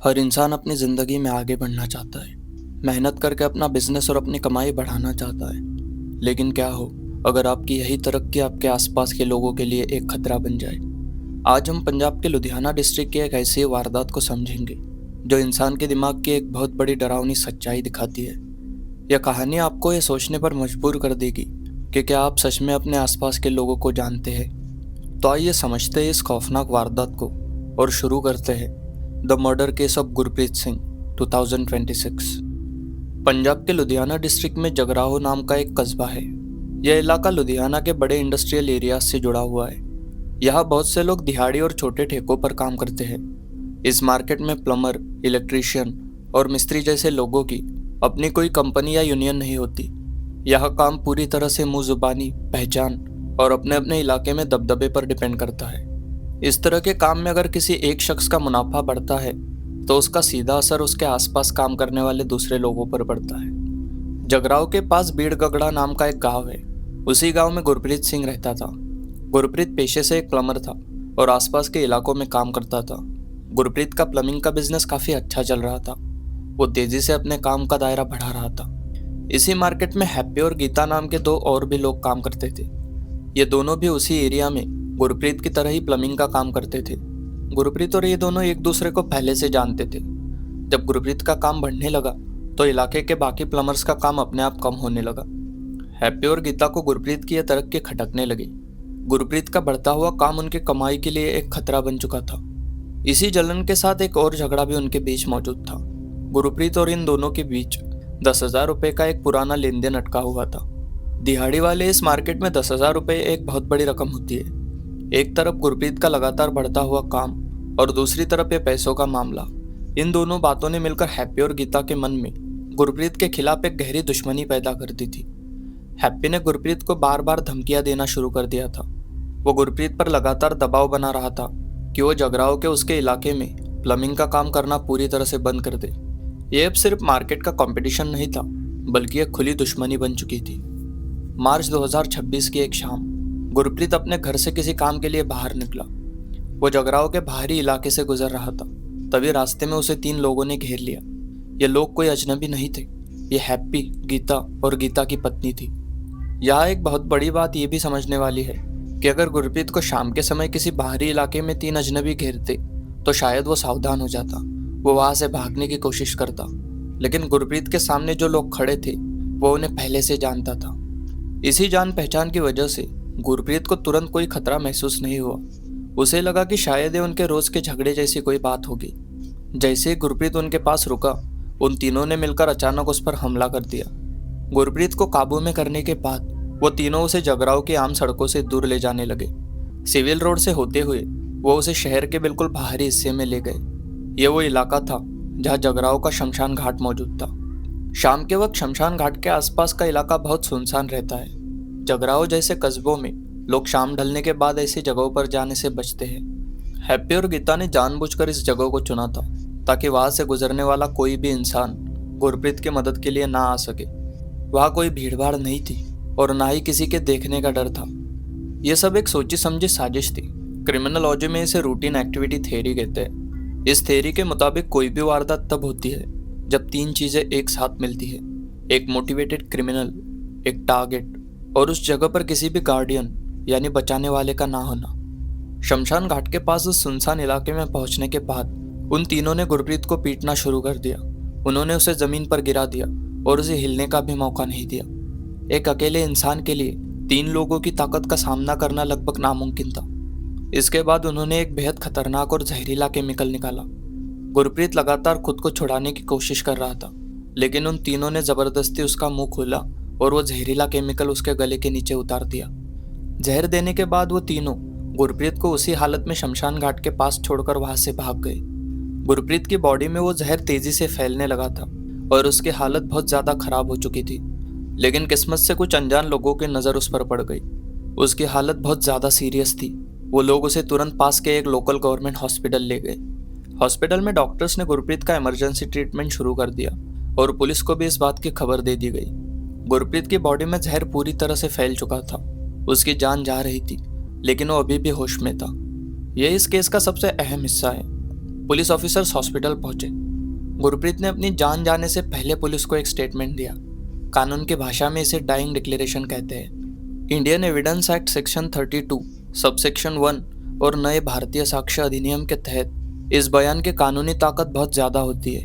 हर इंसान अपनी ज़िंदगी में आगे बढ़ना चाहता है। मेहनत करके अपना बिजनेस और अपनी कमाई बढ़ाना चाहता है। लेकिन क्या हो अगर आपकी यही तरक्की आपके आसपास के लोगों के लिए एक खतरा बन जाए। आज हम पंजाब के लुधियाना डिस्ट्रिक्ट की एक ऐसी वारदात को समझेंगे जो इंसान के दिमाग की एक बहुत बड़ी डरावनी सच्चाई दिखाती है। यह कहानी आपको यह सोचने पर मजबूर कर देगी कि क्या आप सच में अपने आसपास के लोगों को जानते हैं। तो आइए समझते हैं इस खौफनाक वारदात को और शुरू करते हैं the murder case of Gurpreet Singh 2026। Punjab के लुधियाना डिस्ट्रिक्ट में जगराहो नाम का एक कस्बा है। यह इलाका लुधियाना के बड़े इंडस्ट्रियल एरिया से जुड़ा हुआ है। यहाँ बहुत से लोग दिहाड़ी और छोटे ठेकों पर काम करते हैं। इस मार्केट में प्लम्बर, इलेक्ट्रीशियन और मिस्त्री जैसे लोगों की अपनी कोई कंपनी या यूनियन नहीं होती। यह काम पूरी तरह से मुंह जुबानी, पहचान और अपने अपने इलाके में दबदबे पर डिपेंड करता है। इस तरह के काम में अगर किसी एक शख्स का मुनाफा बढ़ता है तो उसका सीधा असर उसके आसपास काम करने वाले दूसरे लोगों पर पड़ता है। जगराव के पास बीड़ गगड़ा नाम का एक गांव है। उसी गांव में गुरप्रीत सिंह रहता था। गुरप्रीत पेशे से एक प्लम्बर था और आसपास के इलाकों में काम करता था। गुरप्रीत का प्लम्बिंग का बिजनेस काफी अच्छा चल रहा था। वो तेजी से अपने काम का दायरा बढ़ा रहा था। इसी मार्केट में हैप्पी और गीता नाम के दो और भी लोग काम करते थे। ये दोनों भी उसी एरिया में गुरप्रीत की तरह ही प्लम्बिंग का काम करते थे। गुरप्रीत और ये दोनों एक दूसरे को पहले से जानते थे। जब गुरप्रीत का काम बढ़ने लगा तो इलाके के बाकी प्लम्बर्स का काम अपने आप कम होने लगा। हैप्पी और गीता को गुरप्रीत की यह तरक्की खटकने लगी। गुरप्रीत का बढ़ता हुआ काम उनकी कमाई के लिए एक खतरा बन चुका था। इसी जलन के साथ एक और झगड़ा भी उनके बीच मौजूद था। गुरप्रीत और इन दोनों के बीच 10,000 रुपये का एक पुराना लेन देन अटका हुआ था। दिहाड़ी वाले इस मार्केट में 10,000 रुपये एक बहुत बड़ी रकम होती है। एक तरफ गुरप्रीत का लगातार बढ़ता हुआ काम और दूसरी तरफ ये पैसों का मामला। इन दोनों बातों ने मिलकर हैप्पी और गीता के मन में गुरप्रीत के खिलाफ एक गहरी दुश्मनी पैदा कर दी थी। हैप्पी ने गुरप्रीत को बार बार धमकियां देना शुरू कर दिया था। वो गुरप्रीत पर लगातार दबाव बना रहा था कि वो जगराव के उसके इलाके में प्लम्बिंग का काम करना पूरी तरह से बंद कर दे। ये अब सिर्फ मार्केट का कंपटीशन नहीं था बल्कि एक खुली दुश्मनी बन चुकी थी। मार्च 2026 की एक शाम गुरप्रीत अपने घर से किसी काम के लिए बाहर निकला। वो जगराव के बाहरी इलाके से गुजर रहा था। तभी रास्ते में उसे 3 लोगों ने घेर लिया। ये लोग कोई अजनबी नहीं थे। ये हैप्पी, गीता और गीता की पत्नी थी। यहाँ एक बहुत बड़ी बात ये भी समझने वाली है कि अगर गुरप्रीत को शाम के समय किसी बाहरी इलाके में 3 अजनबी घेरते तो शायद वो सावधान हो जाता। वो वहां से भागने की कोशिश करता। लेकिन गुरप्रीत के सामने जो लोग खड़े थे वो उन्हें पहले से जानता था। इसी जान पहचान की वजह से गुरप्रीत को तुरंत कोई खतरा महसूस नहीं हुआ। उसे लगा कि शायद ये उनके रोज के झगड़े जैसी कोई बात होगी। जैसे ही गुरप्रीत उनके पास रुका, उन तीनों ने मिलकर अचानक उस पर हमला कर दिया। गुरप्रीत को काबू में करने के बाद वो तीनों उसे जगराव की आम सड़कों से दूर ले जाने लगे। सिविल रोड से होते हुए वो उसे शहर के बिल्कुल बाहरी हिस्से में ले गए। ये वो इलाका था जहाँ जगराव का शमशान घाट मौजूद था। शाम के वक्त शमशान घाट के आसपास का इलाका बहुत सुनसान रहता है। जगराव जैसे कस्बों में लोग शाम ढलने के बाद ऐसी जगहों पर जाने से बचते हैं। हैप्पी और गीता ने जानबूझकर इस जगह को चुना था ताकि वहां से गुजरने वाला कोई भी इंसान गुरप्रीत की मदद के लिए ना आ सके। वहां कोई भीड़भाड़ नहीं थी और ना ही किसी के देखने का डर था। यह सब एक सोची समझी साजिश थी। क्रिमिनोलॉजी में इसे रूटीन एक्टिविटी थ्योरी कहते हैं। इस थ्योरी के मुताबिक कोई भी वारदात तब होती है जब 3 चीजें एक साथ मिलती है। एक मोटिवेटेड क्रिमिनल, एक टारगेट और उस जगह पर किसी भी गार्डियन यानी बचाने वाले का ना होना। शमशान घाट के पास उस सुनसान इलाके में पहुंचने के बाद उन तीनों ने गुरप्रीत को पीटना शुरू कर दिया। उन्होंने उसे जमीन पर गिरा दिया और उसे हिलने का भी मौका नहीं दिया। एक अकेले इंसान के लिए 3 लोगों की ताकत का सामना करना लगभग नामुमकिन था। इसके बाद उन्होंने एक बेहद खतरनाक और जहरीला केमिकल निकाला। गुरप्रीत लगातार खुद को छुड़ाने की कोशिश कर रहा था, लेकिन उन तीनों ने जबरदस्ती उसका मुंह खोला और वो जहरीला केमिकल उसके गले के नीचे उतार दिया। जहर देने के बाद वो तीनों गुरप्रीत को उसी हालत में शमशान घाट के पास छोड़कर वहां से भाग गए। गुरप्रीत की बॉडी में वो जहर तेजी से फैलने लगा था और उसकी हालत बहुत ज्यादा खराब हो चुकी थी। लेकिन किस्मत से कुछ अनजान लोगों की नजर उस पर पड़ गई। उसकी हालत बहुत ज्यादा सीरियस थी। वो लोग उसे तुरंत पास के एक लोकल गवर्नमेंट हॉस्पिटल ले गए। हॉस्पिटल में डॉक्टर्स ने गुरप्रीत का इमरजेंसी ट्रीटमेंट शुरू कर दिया और पुलिस को भी इस बात की खबर दे दी गई। गुरप्रीत की बॉडी में जहर पूरी तरह से फैल चुका था। उसकी जान जा रही थी, लेकिन वो अभी भी होश में था। यह इस केस का सबसे अहम हिस्सा है। पुलिस ऑफिसर्स हॉस्पिटल पहुंचे। गुरप्रीत ने अपनी जान जाने से पहले पुलिस को एक स्टेटमेंट दिया। कानून की भाषा में इसे डाइंग डिक्लेरेशन कहते हैं। Indian evidence act section 32 subsection 1 और नए भारतीय साक्ष्य अधिनियम के तहत इस बयान की कानूनी ताकत बहुत ज़्यादा होती है।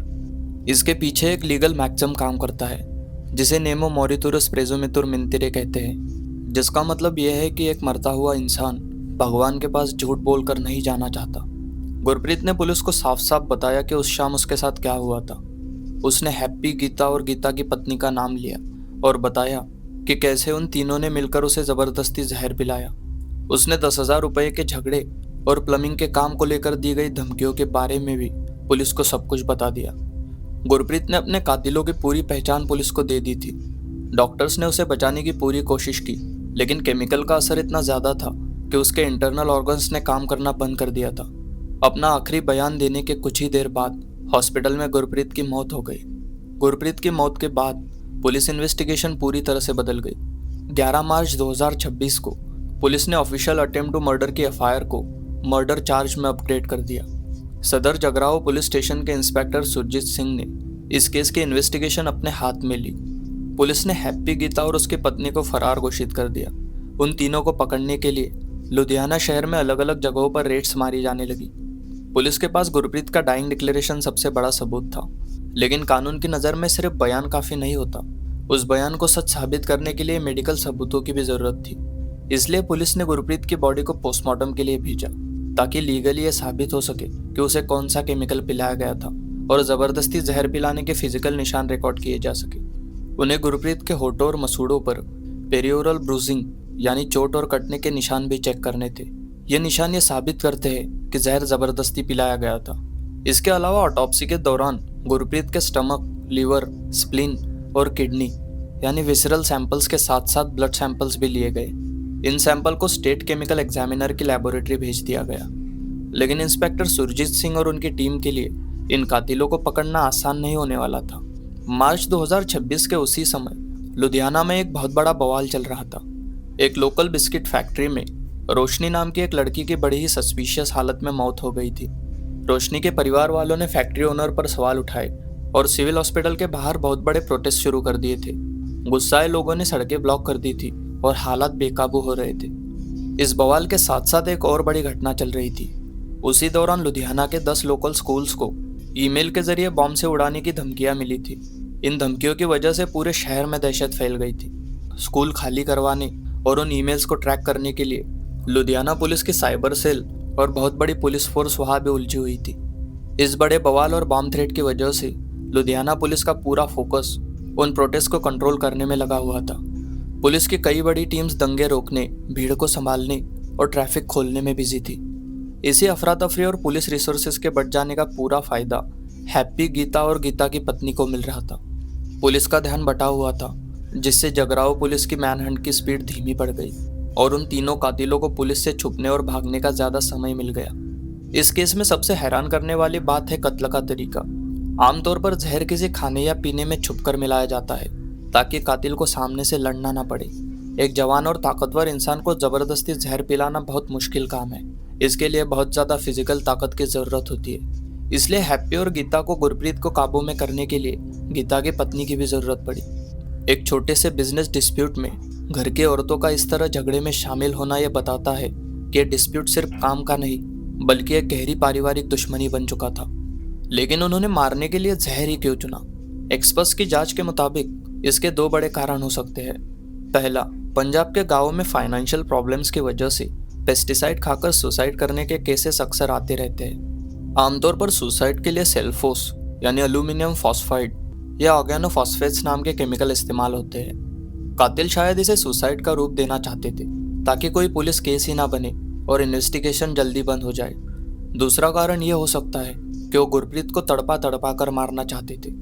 इसके पीछे एक लीगल मैक्सिम काम करता है जिसे नेमो मोरितुरस प्रेजुमितुर मिंतिरे कहते हैं, जिसका मतलब यह है कि एक मरता हुआ इंसान भगवान के पास झूठ बोलकर नहीं जाना चाहता। गुरप्रीत ने पुलिस को साफ साफ बताया कि उस शाम उसके साथ क्या हुआ था। उसने हैप्पी, गीता और गीता की पत्नी का नाम लिया और बताया कि कैसे उन तीनों ने मिलकर उसे जबरदस्ती जहर पिलाया। उसने 10,000 रुपए के झगड़े और प्लम्बिंग के काम को लेकर दी गई धमकियों के बारे में भी पुलिस को सब कुछ बता दिया। गुरप्रीत ने अपने कातिलों की पूरी पहचान पुलिस को दे दी थी। डॉक्टर्स ने उसे बचाने की पूरी कोशिश की, लेकिन केमिकल का असर इतना ज्यादा था कि उसके इंटरनल ऑर्गन्स ने काम करना बंद कर दिया था। अपना आखिरी बयान देने के कुछ ही देर बाद हॉस्पिटल में गुरप्रीत की मौत हो गई। गुरप्रीत की मौत के बाद पुलिस इन्वेस्टिगेशन पूरी तरह से बदल गई। 11 मार्च 2026 को पुलिस ने ऑफिशियल अटेम्प्ट टू मर्डर की एफआईआर को मर्डर चार्ज में अपग्रेड कर दिया। सदर जगराओं पुलिस स्टेशन के इंस्पेक्टर सुरजीत सिंह ने इस केस की इन्वेस्टिगेशन अपने हाथ में ली। पुलिस ने हैप्पी, गीता और उसकी पत्नी को फरार घोषित कर दिया। उन तीनों को पकड़ने के लिए लुधियाना शहर में अलग अलग जगहों पर रेड्स मारी जाने लगी। पुलिस के पास गुरप्रीत का डाइंग डिक्लेरेशन सबसे बड़ा सबूत था, लेकिन कानून की नज़र में सिर्फ बयान काफ़ी नहीं होता। उस बयान को सच साबित करने के लिए मेडिकल सबूतों की भी ज़रूरत थी। इसलिए पुलिस ने गुरप्रीत की बॉडी को पोस्टमार्टम के लिए भेजा, ताकि लीगली ये साबित हो सके कि उसे कौन सा केमिकल पिलाया गया था और ज़बरदस्ती जहर पिलाने के फिजिकल निशान रिकॉर्ड किए जा सके। उन्हें गुरप्रीत के होठों और मसूड़ों पर पेरियोरल ब्रूजिंग यानी चोट और कटने के निशान भी चेक करने थे। ये निशान ये साबित करते हैं कि जहर ज़बरदस्ती पिलाया गया था। इसके अलावा ऑटोप्सी के दौरान गुरप्रीत के स्टमक, लीवर, स्प्लीन और किडनी यानी विसरल सैंपल्स के साथ साथ ब्लड सैंपल्स भी लिए गए। इन सैंपल को स्टेट केमिकल एग्जामिनर की लैबोरेटरी भेज दिया गया, लेकिन इंस्पेक्टर सुरजीत सिंह और उनकी टीम के लिए इन कातिलों को पकड़ना आसान नहीं होने वाला था। मार्च 2026 के उसी समय लुधियाना में एक बहुत बड़ा बवाल चल रहा था। एक लोकल बिस्किट फैक्ट्री में रोशनी नाम की एक लड़की की बड़ी ही सस्पिशियस हालत में मौत हो गई थी। रोशनी के परिवार वालों ने फैक्ट्री ओनर पर सवाल उठाए और सिविल हॉस्पिटल के बाहर बहुत बड़े प्रोटेस्ट शुरू कर दिए थे। गुस्साए लोगों ने सड़कें ब्लॉक कर दी थी और हालात बेकाबू हो रहे थे। इस बवाल के साथ साथ एक और बड़ी घटना चल रही थी। उसी दौरान लुधियाना के 10 लोकल स्कूल्स को ईमेल के जरिए बॉम्ब से उड़ाने की धमकियां मिली थी। इन धमकियों की वजह से पूरे शहर में दहशत फैल गई थी। स्कूल खाली करवाने और उन ईमेल्स को ट्रैक करने के लिए लुधियाना पुलिस की साइबर सेल और बहुत बड़ी पुलिस फोर्स वहां भी उलझी हुई थी। इस बड़े बवाल और बॉम्ब थ्रेट की वजह से लुधियाना पुलिस का पूरा फोकस उन प्रोटेस्ट को कंट्रोल करने में लगा हुआ था। पुलिस की कई बड़ी टीम्स दंगे रोकने, भीड़ को संभालने और ट्रैफिक खोलने में बिजी थी। इसी अफरा तफरी और पुलिस रिसोर्सेज के बढ़ जाने का पूरा फायदा हैप्पी, गीता और गीता की पत्नी को मिल रहा था। पुलिस का ध्यान बटा हुआ था, जिससे जगराओं पुलिस की मैनहंट की स्पीड धीमी पड़ गई और उन तीनों कातिलों को पुलिस से छुपने और भागने का ज्यादा समय मिल गया। इस केस में सबसे हैरान करने वाली बात है कत्ल का तरीका। आमतौर पर जहर किसी खाने या पीने में छुपकर मिलाया जाता है ताकि कातिल को सामने से लड़ना ना पड़े। एक जवान और ताकतवर इंसान को जबरदस्ती जहर पिलाना बहुत मुश्किल काम है। इसके लिए बहुत ज्यादा फिजिकल ताकत की जरूरत होती है। इसलिए हैप्पी और गीता को गुरप्रीत को काबू में करने के लिए गीता की पत्नी की भी जरूरत पड़ी। एक छोटे से बिजनेस डिस्प्यूट में घर की औरतों का इस तरह झगड़े में शामिल होना यह बताता है कि यह डिस्प्यूट सिर्फ काम का नहीं बल्कि एक गहरी पारिवारिक दुश्मनी बन चुका था। लेकिन उन्होंने मारने के लिए जहर ही क्यों चुना? एक्सपर्ट्स की जांच के मुताबिक इसके 2 बड़े कारण हो सकते हैं। पहला, पंजाब के गांवों में फाइनेंशियल प्रॉब्लम्स की वजह से पेस्टिसाइड खाकर सुसाइड करने के केसेस अक्सर आते रहते हैं। आमतौर पर सुसाइड के लिए सेल्फोस यानी एल्यूमिनियम फॉस्फाइड या ऑर्गेनोफॉस्फेट्स नाम के केमिकल इस्तेमाल होते हैं। कातिल शायद इसे सुसाइड का रूप देना चाहते थे ताकि कोई पुलिस केस ही ना बने और इन्वेस्टिगेशन जल्दी बंद हो जाए। दूसरा कारण यह हो सकता है कि वो गुरप्रीत को तड़पा तड़पा कर मारना चाहते थे।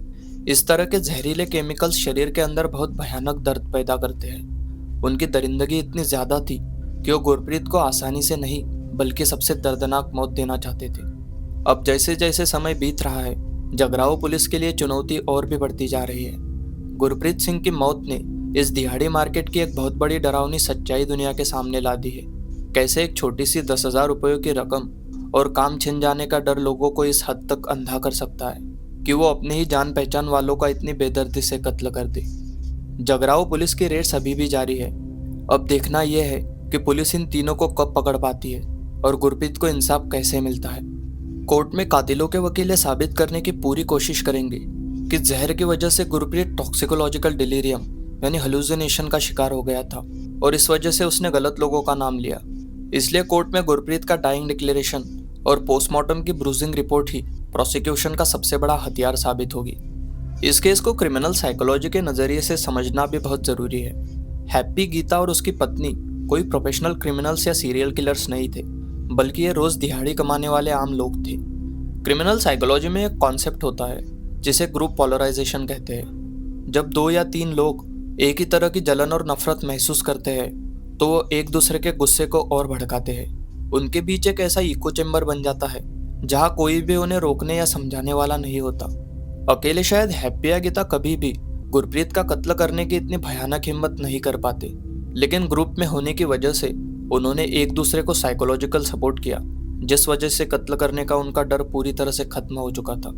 इस तरह के जहरीले केमिकल्स शरीर के अंदर बहुत भयानक दर्द पैदा करते हैं। उनकी दरिंदगी इतनी ज्यादा थी कि वो गुरप्रीत को आसानी से नहीं बल्कि सबसे दर्दनाक मौत देना चाहते थे। अब जैसे जैसे समय बीत रहा है, जगराओं पुलिस के लिए चुनौती और भी बढ़ती जा रही है। गुरप्रीत सिंह की मौत ने इस दिहाड़ी मार्केट की एक बहुत बड़ी डरावनी सच्चाई दुनिया के सामने ला दी है। कैसे एक छोटी सी 10,000 रुपयों की रकम और काम छिन जाने का डर लोगों को इस हद तक अंधा कर सकता है कि वो अपने ही जान पहचान वालों का इतनी बेदर्दी से कत्ल कर दे। जगराओं पुलिस की रेड्स अभी भी जारी है। अब देखना यह है कि पुलिस इन तीनों को कब पकड़ पाती है और गुरप्रीत को इंसाफ कैसे मिलता है। कोर्ट में कातिलों के वकील ये साबित करने की पूरी कोशिश करेंगे कि जहर की वजह से गुरप्रीत टॉक्सिकोलॉजिकल डिलीरियम यानी हेलुसिनेशन का शिकार हो गया था और इस वजह से उसने गलत लोगों का नाम लिया। इसलिए कोर्ट में गुरप्रीत का डाइंग डिक्लेरेशन और पोस्टमार्टम की ब्रूजिंग रिपोर्ट ही प्रोसिक्यूशन का सबसे बड़ा हथियार साबित होगी। इस केस को क्रिमिनल साइकोलॉजी के नज़रिए से समझना भी बहुत ज़रूरी है। हैप्पी, गीता और उसकी पत्नी कोई प्रोफेशनल क्रिमिनल्स या सीरियल किलर्स नहीं थे, बल्कि ये रोज़ दिहाड़ी कमाने वाले आम लोग थे। क्रिमिनल साइकोलॉजी में एक कॉन्सेप्ट होता है जिसे ग्रुप पोलराइजेशन कहते हैं। जब 2 या 3 लोग एक ही तरह की जलन और नफरत महसूस करते हैं तो वो एक दूसरे के गुस्से को और भड़काते हैं। उनके बीच एक ऐसा इको चेम्बर बन जाता है जहाँ कोई भी उन्हें रोकने या समझाने वाला नहीं होता। अकेले शायद हैप्पी या गीता कभी भी गुरप्रीत का कत्ल करने की इतनी भयानक हिम्मत नहीं कर पाते, लेकिन ग्रुप में होने की वजह से उन्होंने एक दूसरे को साइकोलॉजिकल सपोर्ट किया, जिस वजह से कत्ल करने का उनका डर पूरी तरह से खत्म हो चुका था।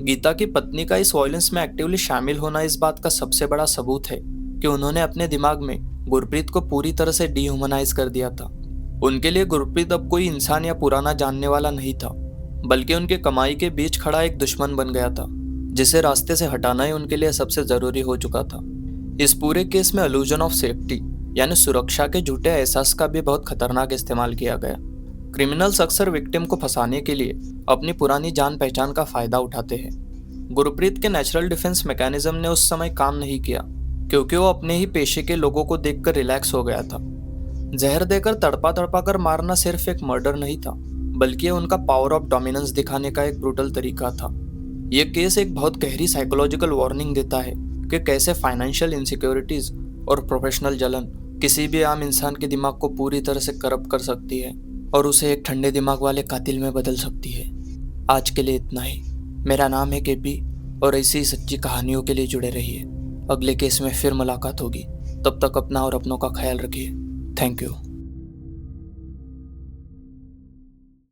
गीता की पत्नी का इस वायलेंस में एक्टिवली शामिल होना इस बात का सबसे बड़ा सबूत है कि उन्होंने अपने दिमाग में गुरप्रीत को पूरी तरह से डिह्यूमनाइज कर दिया था। उनके लिए गुरप्रीत अब कोई इंसान या पुराना जानने वाला नहीं था, बल्कि उनके कमाई के बीच खड़ा एक दुश्मन बन गया था, जिसे रास्ते से हटाना ही उनके लिए सबसे जरूरी हो चुका था। इस पूरे केस में इल्यूजन ऑफ सेफ्टी यानी सुरक्षा के झूठे एहसास का भी बहुत खतरनाक इस्तेमाल किया गया। क्रिमिनल्स अक्सर विक्टिम को फंसाने के लिए अपनी पुरानी जान पहचान का फायदा उठाते हैं। गुरप्रीत के नेचुरल डिफेंस मैकेनिज्म ने उस समय काम नहीं किया क्योंकि वो अपने ही पेशे के लोगों को देखकर रिलैक्स हो गया था। जहर देकर तड़पा तड़पा कर मारना सिर्फ एक मर्डर नहीं था, बल्कि उनका पावर ऑफ डोमिनेंस दिखाने का एक ब्रूटल तरीका था। ये केस एक बहुत गहरी साइकोलॉजिकल वार्निंग देता है कि कैसे फाइनेंशियल इनसिक्योरिटीज और प्रोफेशनल जलन किसी भी आम इंसान के दिमाग को पूरी तरह से करप्ट कर सकती है और उसे एक ठंडे दिमाग वाले कातिल में बदल सकती है। आज के लिए इतना ही। मेरा नाम है केपी और ऐसी ही सच्ची कहानियों के लिए जुड़े रहिए। अगले केस में फिर मुलाकात होगी। तब तक अपना और अपनों का ख्याल रखिए। Thank you.